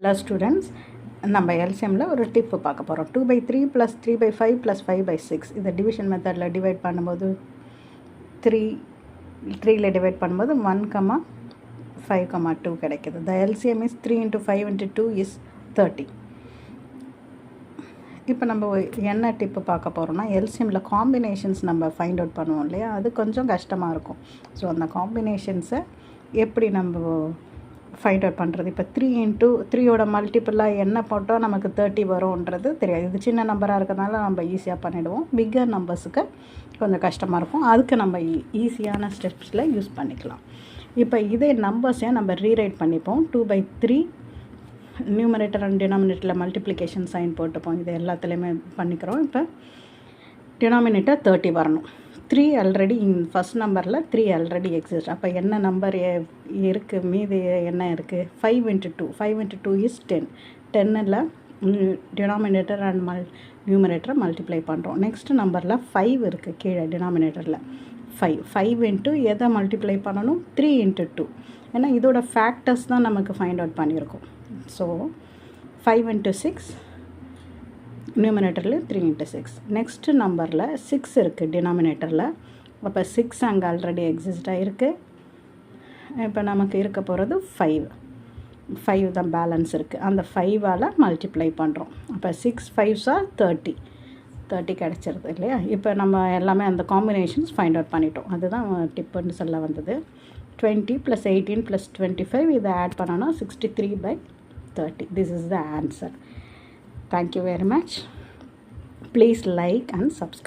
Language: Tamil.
Hello students, நம்ம எல்சிஎம்ல ஒரு டிப் பார்க்க போகிறோம். 2/3 + 3/5 + 5/6 இதை டிவிஷன் மெத்தடில் டிவைட் பண்ணும்போது 3ல டிவைட் பண்ணும்போது 1,5,2 கிடைக்குது. The LCM is 3 × 5 × 2 is 30. இப்போ நம்ம என்ன டிப்பு பார்க்க போகிறோம்னா, எல்சிஎம்மில் காம்பினேஷன்ஸ் நம்ம ஃபைண்ட் அவுட் பண்ணுவோம் இல்லையா, அது கொஞ்சம் கஷ்டமாக இருக்கும். ஸோ அந்த காம்பினேஷன்ஸை எப்படி நம்ம ஃபைண்ட் அவுட் பண்ணுறது? இப்போ 3 × 3யோட மல்டிப்புளாக என்ன போட்டால் நமக்கு 30 வரும்ன்றது தெரியாது. இது சின்ன நம்பராக இருக்கிறதுனால நம்ம ஈஸியாக பண்ணிவிடுவோம். பிக்கர் நம்பர்ஸுக்கு கொஞ்சம் கஷ்டமாக இருக்கும். அதுக்கு நம்ம ஈஸியான ஸ்டெப்ஸில் யூஸ் பண்ணிக்கலாம். இப்போ இதே நம்பர்ஸையும் நம்ம ரீரைட் பண்ணிப்போம். 2/3 நியூமரேட்டர் அண்ட் டினாமினேட்டரில் மல்டிப்ளிகேஷன் சைன் போட்டுப்போம். இது எல்லாத்துலேயுமே பண்ணிக்கிறோம். இப்போ டினாமினேட்டர் 30 வரணும். 3 ஆல்ரெடி ஃபஸ்ட் நம்பரில் 3 ஆல்ரெடி எக்ஸிஸ்ட். அப்போ என்ன நம்பர் இருக்குது, மீது என்ன இருக்குது? 5 × 2. 5 × 2 is 10. 10ல் டினாமினேட்டர் அண்ட் நியூமரேட்டரை மல்டிப்ளை பண்ணுறோம். நெக்ஸ்ட் நம்பரில் 5 இருக்குது கீழே டினாமினேட்டரில். 5 × எதை மல்டிப்ளை பண்ணணும்? 3 × 2. ஏன்னா இதோட ஃபேக்டர்ஸ் தான் நமக்கு ஃபைண்ட் அவுட் பண்ணியிருக்கோம். ஸோ 5 × 6, நியூமரேட்டரில் 3 × 6. நெக்ஸ்ட்டு நம்பரில் 6 இருக்குது டினாமினேட்டரில். அப்போ 6 அங்கே ஆல்ரெடி எக்ஸிஸ்ட் ஆகிருக்கு. இப்போ நமக்கு இருக்க போகிறது 5 தான் பேலன்ஸ் இருக்குது. அந்த 5ஆல் மல்டிப்ளை பண்ணுறோம். அப்போ 6 5s are 30 கிடச்சிருது இல்லையா? இப்போ நம்ம எல்லாமே அந்த காம்பினேஷன்ஸ் ஃபைண்ட் அவுட் பண்ணிட்டோம். அதுதான் டிப்புன்னு சொல்ல வந்தது. 20 + 18 + 25 இதை ஆட் பண்ணோன்னா 63/30. This is the answer. Thank you very much. Please like and subscribe.